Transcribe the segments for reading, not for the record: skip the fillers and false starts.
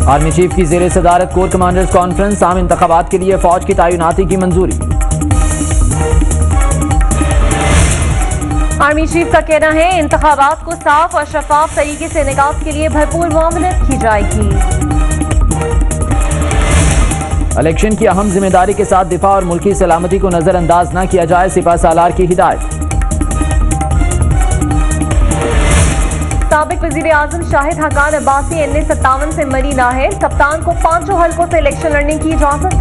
Army chief की जेर सदारत कोर कमांडर्स कॉन्फ्रेंस, आम इंतखाबात के लिए फौज की तैनाती की मंजूरी। आर्मी चीफ का कहना है इंतखाबात को साफ और शफाफ तरीके से इनेकाद के लिए भरपूर मुआवनत की जाएगी। इलेक्शन की अहम जिम्मेदारी के साथ दिफा और मुल्की सलामती को नजरअंदाज न किया जाए, सिपह सालार की हिदायत। साबिक वजीर आजम शाहिद हकान अब्बासी NA57 से मरी नाहल, कप्तान को 5 हलकों से इलेक्शन लड़ने की इजाजत।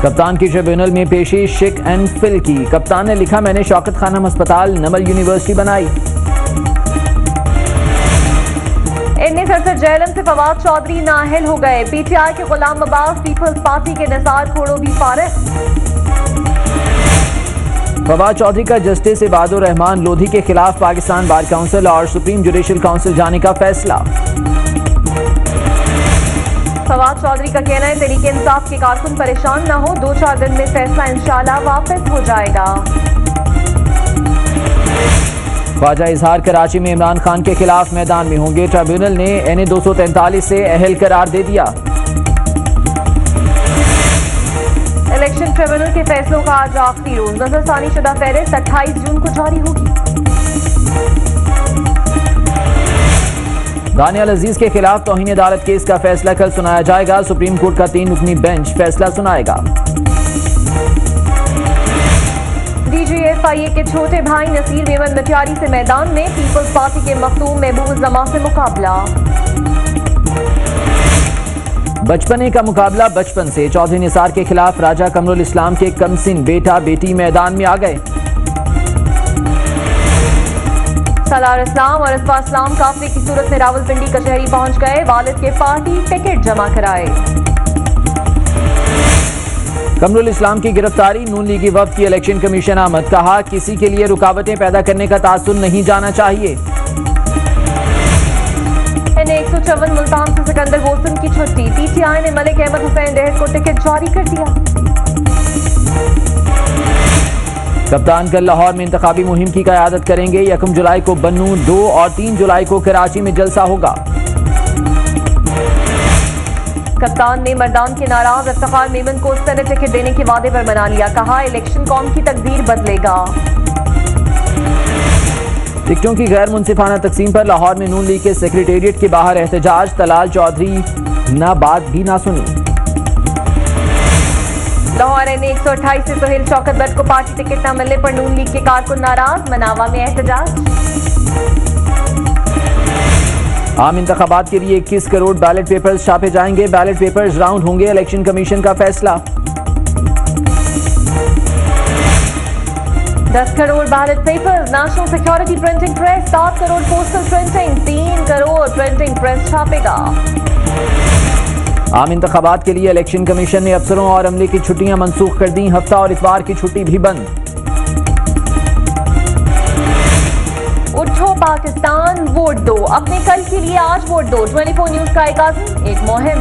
कप्तान की ट्रिब्यूनल में पेशी शिक एंड फिल की, कप्तान ने लिखा मैंने शौकत खानम अस्पताल नमल यूनिवर्सिटी बनाई। NA67 जेएलएम से फवाद चौधरी नाहल हो गए, PTI के गुलाम अब्बास पीपल्स पार्टी के निसार खोड़ो भी फारिग। फवाद चौधरी का जस्टिस इबादुर रहमान लोधी के खिलाफ पाकिस्तान बार काउंसिल और सुप्रीम जुडिशल काउंसिल जाने का फैसला। फवाद चौधरी का कहना है तरीके इंसाफ के कारकुन परेशान ना हो, 2-4 दिन में फैसला इंशाल्लाह वापस हो जाएगा। ख्वाजा इजहार कराची में इमरान खान के खिलाफ मैदान में होंगे, ट्रिब्यूनल ने NA243 से अहल करार दे दिया। इलेक्शन ट्रिब्यूनल के फैसलों का आज आखिरी रोज, नजरसानी शुदा फहरिस्त 28 जून को जारी होगी। दानियाल अजीज के खिलाफ तौहीन अदालत केस का फैसला कल सुनाया जाएगा, सुप्रीम कोर्ट का 3 रुकनी बेंच फैसला सुनाएगा। DGFIA के छोटे भाई नसीर मेमन मटियारी से मैदान में, पीपल्स पार्टी के मखदूम महबूब जमा से मुकाबला। बचपने का मुकाबला बचपन से, चौधरी निसार के खिलाफ राजा कमरुल इस्लाम के कमसिन बेटा बेटी मैदान में आ गए। सलार इस्लाम और इसफा इस्लाम काफले की सूरत में रावलपिंडी कचहरी पहुंच गए, वालिद के पार्टी टिकट जमा कराए। कमरुल इस्लाम की गिरफ्तारी, नून लीगी वफ्द की इलेक्शन कमीशन आमद, कहा किसी के लिए रुकावटें पैदा करने का तासुर नहीं जाना चाहिए। NA154 मुल्तान से सिकंदर बोसन की छुट्टी, PTI ने मलिक अहमद हुसैन दहर को टिकट जारी कर दिया। कप्तान कल लाहौर में इंतखाबी मुहिम की क़यादत करेंगे, 1 जुलाई को बन्नू, 2 और 3 जुलाई को कराची में जलसा होगा। कप्तान ने मर्दान के नाराज इफ्तिखार मेमन को सेनेट टिकट देने के वादे पर मना लिया, कहा इलेक्शन कौम की तकदीर बदलेगा। टिकटों की गैर मुनसिफाना तकसीम पर लाहौर में नून लीग के सेक्रेटेरिएट के बाहर एहतजाज, तलाल चौधरी ना बात भी ना सुनी। लाहौर NA128 से सुहेल शौकत बट को पार्टी टिकट न मिलने पर नून लीग के कारकुन नाराज, मनावा में एहतजाज। आम इंतखाबात के लिए 21 करोड़ बैलेट पेपर्स छापे जाएंगे, बैलेट पेपर्स राउंड होंगे, इलेक्शन कमीशन का फैसला। 10 crore ballot papers, national security printing press, 7 crore postal printing, 3 crore printing press छापेगा। आम इंतखाबात के लिए इलेक्शन कमीशन ने अफसरों और अमले की छुट्टियां मंसूख कर दी, हफ्ता और इतवार की छुट्टी भी बंद। उठो पाकिस्तान, वोट दो, अपने कल के लिए आज वोट दो, 24 न्यूज का एक मुहिम।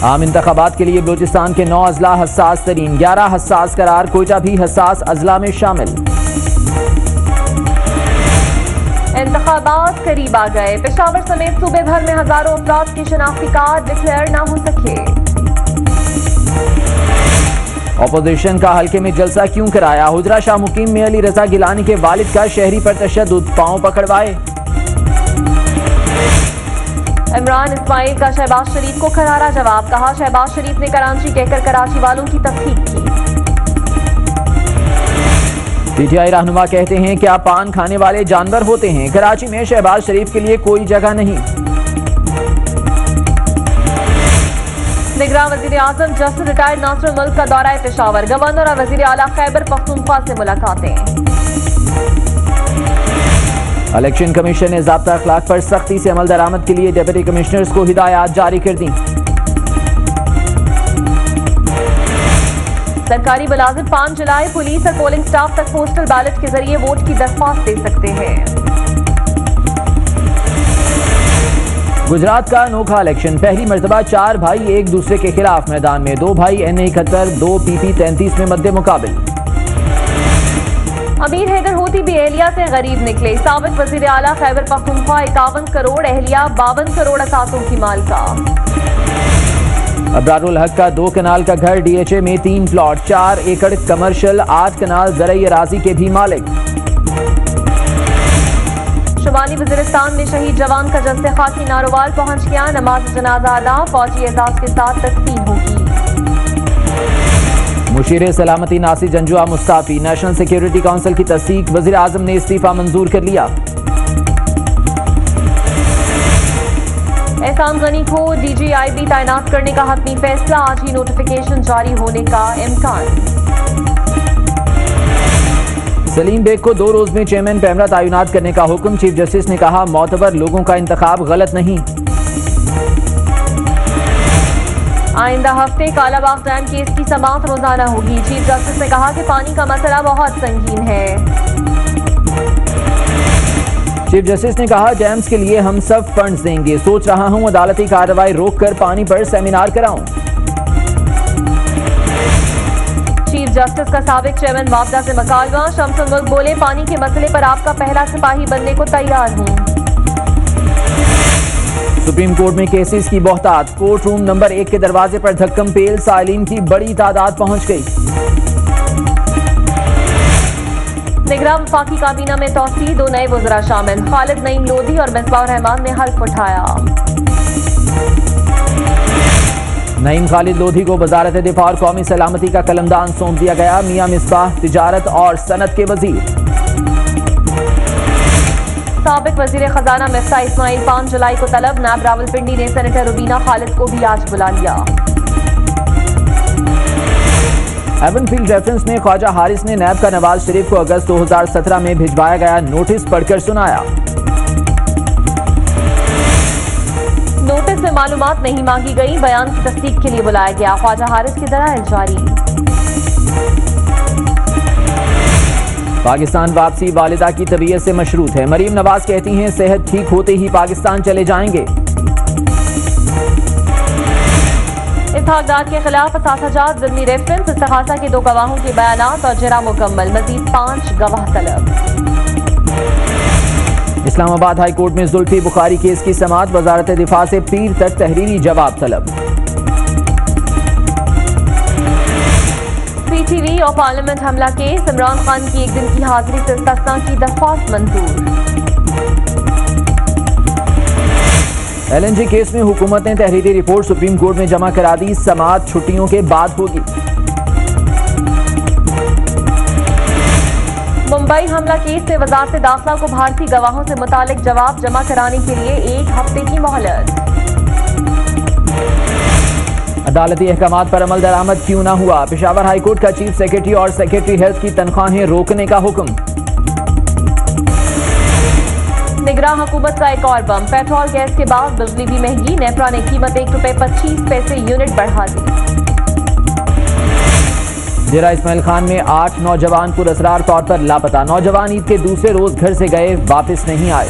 आम इंतखाबात के लिए बलूचिस्तान के 9 अजला हसास तरीन, 11 हसास करार, कोयटा भी हसास अजला में शामिल। इंतखाबात करीब आ गए, पेशावर समेत सूबे भर में हजारों अफराद की शनाख्ती कार्ड डिक्लेयर ना हो सके। ऑपोजिशन का हल्के में जलसा क्यों कराया, हुजरा शाह मुकीम में अली रजा गिलानी के वालिद का शहरी पर तशद्दुद, पांव पकड़वाए। इमरान इस्माइल का शहबाज शरीफ को करारा जवाब, कहा शहबाज शरीफ ने कराची कहकर कराची वालों की तस्दीक की। PTI रहनुमा कहते हैं कि आप पान खाने वाले जानवर होते हैं, कराची में शहबाज शरीफ के लिए कोई जगह नहीं। निगरान वजीर आजम जस्टिस रिटायर्ड नासिर मुल्क का दौरा पेशावर, गवर्नर और वजीर आला खैबर पख्तूनख्वा से मुलाकातें। इलेक्शन कमीशन ने ज़ाब्ता अखलाक पर सख्ती से अमल दरामद के लिए डिप्टी कमिश्नर्स को हिदायत जारी कर दी। सरकारी मुलाजिम 5 जुलाई पुलिस और पोलिंग स्टाफ तक पोस्टल बैलेट के जरिए वोट की दरख्वास्त दे सकते हैं। गुजरात का अनोखा इलेक्शन, पहली मर्तबा 4 भाई एक दूसरे के खिलाफ मैदान में, 2 भाई NA71, 2 PP33 में मद्दे मुकाबिल। अमीर हैदर होती भी एहलिया से गरीब निकले। साबिक वजीर आला खैबर पख्तूनख्वा 51 करोड़, एहलिया 52 करोड़ असासों की मालिका। अब्रारुल हक का 2 कनाल का घर, डीएचए में 3 प्लॉट, 4 एकड़ कमर्शियल, 8 कनाल ज़रई अराजी के भी मालिक। शुमाली वजीरिस्तान में शहीद जवान का जस्ते खाकी नारोवाल पहुंच गया। नमाज जनाजा अदा, फौजी एजाज के साथ तस्लीम होगी। मुशीर सलामती नासिर जंजुआ मुस्ताफी, नेशनल सिक्योरिटी काउंसिल की तस्दीक, वजीर आजम ने इस्तीफा मंजूर कर लिया। एहसान गनी को डीजीआईबी तैनात करने का हतमी फैसला, आज ही नोटिफिकेशन जारी होने का इम्कान। सलीम बेग को 2 रोज में चेयरमैन पैमरा तैनात करने का हुक्म, चीफ जस्टिस ने कहा मोतबर लोगों का इंतखाब गलत नहीं। आइंदा हफ्ते कालाबाग डैम केस की समाअत रोजाना होगी। चीफ जस्टिस ने कहा कि पानी का मसला बहुत संगीन है। चीफ जस्टिस ने कहा डैम्स के लिए हम सब फंड्स देंगे, सोच रहा हूं अदालती कार्रवाई रोककर पानी पर सेमिनार कराऊं। चीफ जस्टिस का साबिक चेयरमैन वापदा से मकालवा, शम्सुल मुल्क बोले पानी के मसले पर आपका पहला सिपाही बनने को तैयार हूं। सुप्रीम कोर्ट में केसेस की बहुतात, कोर्ट रूम नंबर 1 के दरवाजे पर धक्कम पेल, साइलिन की बड़ी तादाद पहुंच गई। निगरान वफाकी काबीना में तौसीह, 2 नए वज़रा शामिल, खालिद नईम लोधी और मिसबाह रहमान ने हल्फ उठाया। नईम खालिद लोधी को वजारत दिफा और कौमी सलामती का कलमदान सौंप दिया गया। मियां मिसबाह तिजारत और सनत के वजीर। साबिक वजीर खजाना मिफ्ता इस्माइल 5 जुलाई को तलब, नाब रावलपिंडी ने सेनेटर रुबीना खालिद को भी आज बुला लिया। एवनफील्ड रेफरेंस में ख्वाजा हारिस ने नैब का नवाज शरीफ को अगस्त 2017 में भिजवाया गया नोटिस पढ़कर सुनाया। नोटिस में मालूमात नहीं मांगी गई, बयान की तस्दीक के लिए बुलाया गया। ख्वाजा हारिस की दलाइल जारी। पाकिस्तान वापसी वालिदा की तबीयत से मशरूत है। मरीम नवाज कहती हैं सेहत ठीक होते ही पाकिस्तान चले जाएंगे। इत्तेफाक के खिलाफ असातिज़ा ज़िम्नी रेफरेंस, इस्तिग़ासा के 2 गवाहों के बयानात और जरा मुकम्मल, मजीद 5 गवाह तलब। इस्लामाबाद हाई कोर्ट में जुल्फी बुखारी केस की समाअत, वजारत दिफा से पीर तक तहरीरी जवाब तलब। पीटीवी और पार्लियामेंट हमला केस, इमरान खान की 1 दिन की हाजिरी से इस्तिस्ना की दरख्वास्त मंजूर। एलएनजी केस में हुकूमत ने तहरीरी रिपोर्ट सुप्रीम कोर्ट में जमा करा दी, समाअत छुट्टियों के बाद होगी। मुंबई हमला केस में वजारत दाखिला को भारतीय गवाहों से मुतालिक जवाब जमा कराने के लिए 1 हफ्ते की मोहलत। अदालती अहकामात पर अमल दरामद क्यों न हुआ, पेशावर हाईकोर्ट का चीफ सेक्रेटरी और सेक्रेटरी हेल्थ की तनख्वाहें रोकने का हुक्म। निगरान हुकूमत का एक और बम, पेट्रोल गैस के बाद बिजली भी महंगी, नेपरा ने कीमत ₹1.25 यूनिट बढ़ा दी। डेरा इस्माइल खान में 8 नौजवान पुरअसरार तौर पर लापता, नौजवान ईद के दूसरे रोज घर से गए, वापस नहीं आए।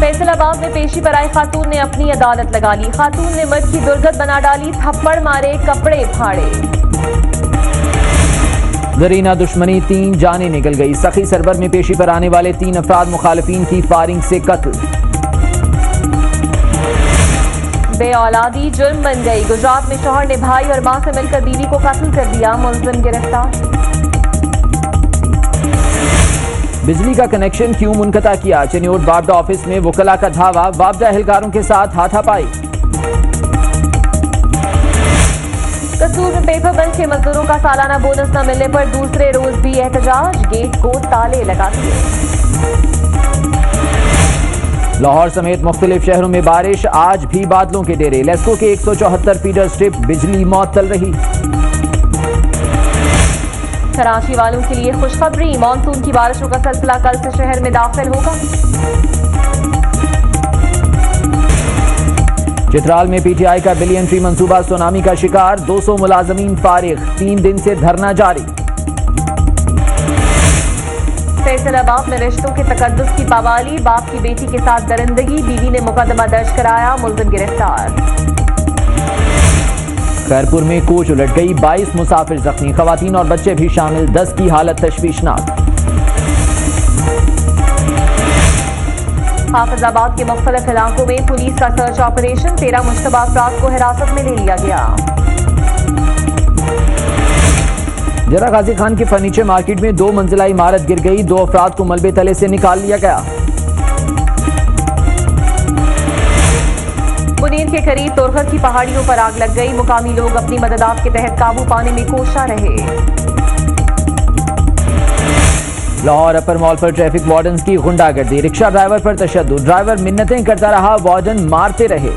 फैसलाबाद में पेशी पर आई खातून ने अपनी अदालत लगा ली, खातून ने मर्द की दुर्गत बना डाली, थप्पड़ मारे, कपड़े फाड़े। जरीना दुश्मनी, 3 जानें निकल गई, सखी सरवर में पेशी पर आने वाले 3 अफराद मुखालिफिन की फायरिंग से कत्ल। बे औलादी जुर्म बन गई, गुजरात में शौहर ने भाई और मां से मिलकर बीवी को कत्ल कर दिया, मुलजिम गिरफ्तार। बिजली का कनेक्शन क्यों मुनक़ता किया, चनियोट वापडा ऑफिस में वकला का धावा, वापडा एहलकारों के साथ हाथापाई। कसूर में पेपर मिल के मजदूरों का सालाना बोनस न मिलने पर दूसरे रोज भी एहतजाज, गेट को ताले लगा दिए। लाहौर समेत मुख्तलिफ शहरों में बारिश, आज भी बादलों के डेरे, लेस्को के 174 फीडर स्ट्रिप बिजली मअतल रही। कराची वालों के लिए खुशखबरी, मानसून की बारिशों का सिलसिला कल से शहर में दाखिल होगा। चित्राल में पीटीआई का बिलियन ट्री मंसूबा सुनामी का शिकार, 200 मुलाजमीन फारिग, 3 दिन से धरना जारी। फैसलाबाद में रिश्तों के तकद्दुस की पाबंदी, बाप की बेटी के साथ दरिंदगी, बीवी ने मुकदमा दर्ज कराया, मुलजिम गिरफ्तार। खैरपुर में कोच उलट गई, 22 मुसाफिर जख्मी, खवातीन और बच्चे भी शामिल, 10 की हालत तशवीशनाक। हाफिजाबाद के मुख्तलिफ इलाकों में पुलिस का सर्च ऑपरेशन, 13 मुश्तबा अफराद को हिरासत में ले लिया गया। जरा गाजी खान के फर्नीचर मार्केट में 2 मंजिला इमारत गिर गई, 2 अफराद को मलबे तले से निकाल लिया गया। मुनीर के करीब तोरखर की पहाड़ियों पर आग लग गई, मुकामी लोग अपनी मददात के तहत काबू पाने में कोशा रहे। लाहौर अपर मॉल पर ट्रैफिक वार्डन्स की गुंडागर्दी, रिक्शा ड्राइवर पर तशद्दुद, ड्राइवर मिन्नतें करता रहा, वार्डन मारते रहे।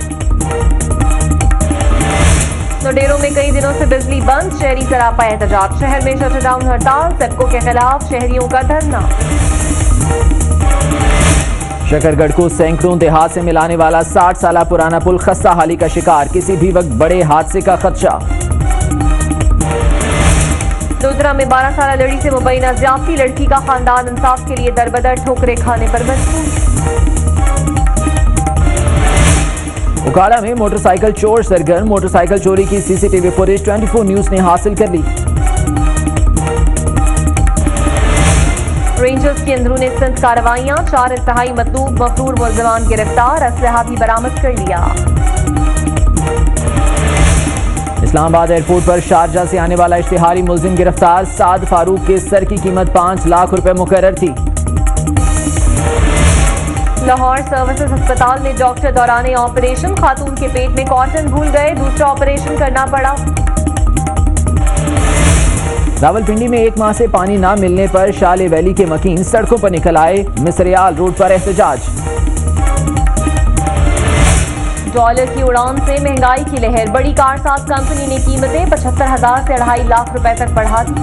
नोडेरों में कई दिनों से बिजली बंद, शहरी सरापा एहतजाज, शहर में शटडाउन हड़ताल, सेप्को के खिलाफ शहरियों का धरना। शकरगढ़ को सैकड़ों देहात से मिलाने वाला 60 साल पुराना पुल खस्ता हाली का शिकार, किसी भी वक्त बड़े हादसे का खदशा। लोधरा में 12 साल लड़की से मुबैना ज्यादती, लड़की का खानदान इंसाफ के लिए दरबदर ठोकरे खाने पर मजबूर। उकाड़ा में मोटरसाइकिल चोर सरगर्म, मोटरसाइकिल चोरी की सीसीटीवी फुटेज 24 न्यूज ने हासिल कर ली। रेंजर्स की अंदरूनी सिंध कार्रवाइयां, 4 इंतहाई मतलूब मफरूर मुलजमान गिरफ्तार, असलहा भी बरामद कर लिया। इस्लामाबाद एयरपोर्ट पर शारजा से आने वाला इश्तिहारी मुलजिम गिरफ्तार, साद फारूक के सर की कीमत 5 लाख रुपए मुकर्रर थी। लाहौर सर्विसेज अस्पताल में डॉक्टर दौराने ऑपरेशन, खातून के पेट में कॉटन भूल गए, दूसरा ऑपरेशन करना पड़ा। रावलपिंडी में 1 माह से पानी न मिलने पर शाले वैली के मकीन सड़कों पर निकल आए, मिसरियाल रोड पर एहतजाज। डॉलर की उड़ान से महंगाई की लहर, बड़ी कारसाज कंपनी ने कीमतें 75,000 से 2.5 लाख रुपए तक बढ़ा दी।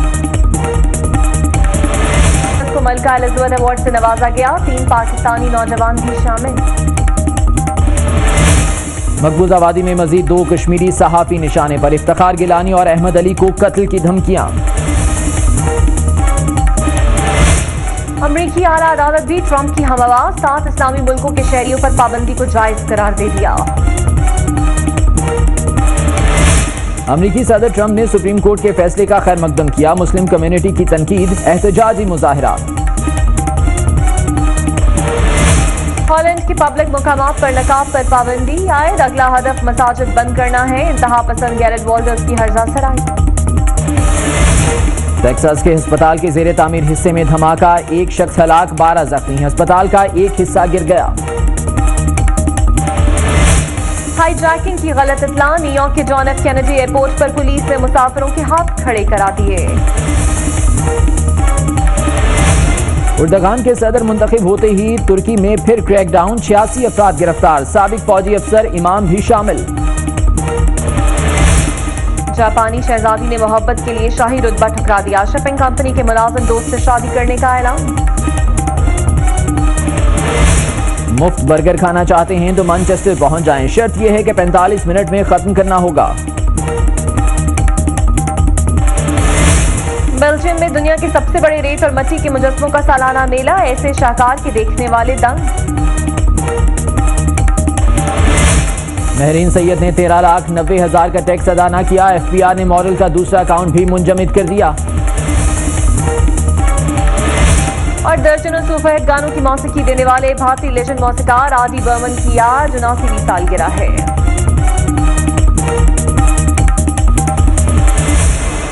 को मलका एलिज़ाबेथ अवार्ड से नवाजा गया, 3 पाकिस्तानी नौजवान भी शामिल। मकबूजा वादी में मजीद 2 कश्मीरी सहाफी निशाने पर, इफ्तिखार गिलानी और अहमद अली को कत्ल की धमकियां। अमरीकी आला अदालत भी ट्रंप की हमआवाज, 7 इस्लामी मुल्कों के शहरियों पर पाबंदी को जायज करार दे दिया। अमरीकी सदर ट्रंप ने सुप्रीम कोर्ट के फैसले का खैर मकदम किया, मुस्लिम कम्युनिटी की तनकीद, एहतजाजी मुजाहिरा। हॉलैंड के पब्लिक मुकामात पर नकाब पर पाबंदी, आयद अगला हदफ मसाजिद बंद करना है, इंतहा पसंद गैरेट वॉल्डर्स की हर्जा सराई। टेक्सास के अस्पताल के जेर तामीर हिस्से में धमाका, 1 शख्स हलाक, 12 जख्मी, अस्पताल का एक हिस्सा गिर गया। हाईजैकिंग की गलत इत्तला, न्यूयॉर्क के जॉन एफ कैनेडी एयरपोर्ट पर पुलिस ने मुसाफिरों के हाथ खड़े करा दिए। उर्दगान के सदर मुंतखब होते ही तुर्की में फिर क्रैकडाउन, 86 अफराद गिरफ्तार, साबिक फौजी अफसर इमाम भी शामिल। जापानी शहजादी ने मोहब्बत के लिए शाही रुतबा ठुकरा दिया, शिपिंग कंपनी के मुलाजिम दोस्त से शादी करने का ऐलान। मुफ्त बर्गर खाना चाहते हैं तो मैनचेस्टर पहुंच जाएं, शर्त यह है कि 45 मिनट में खत्म करना होगा। बेल्जियम में दुनिया के सबसे बड़े रेत और मट्टी के मुजस्समों का सालाना मेला, ऐसे शाहकार के देखने वाले दंग। महरीन सैयद ने 13,90,000 का टैक्स अदा न किया, FBI ने मॉडल का दूसरा अकाउंट भी मुंजमद कर दिया। और दर्जनों सुपरहिट गानों की मौसीकी देने वाले भारतीय लेजेंड मौसीकार आदि बर्मन की आज 79वीं सालगिरह है।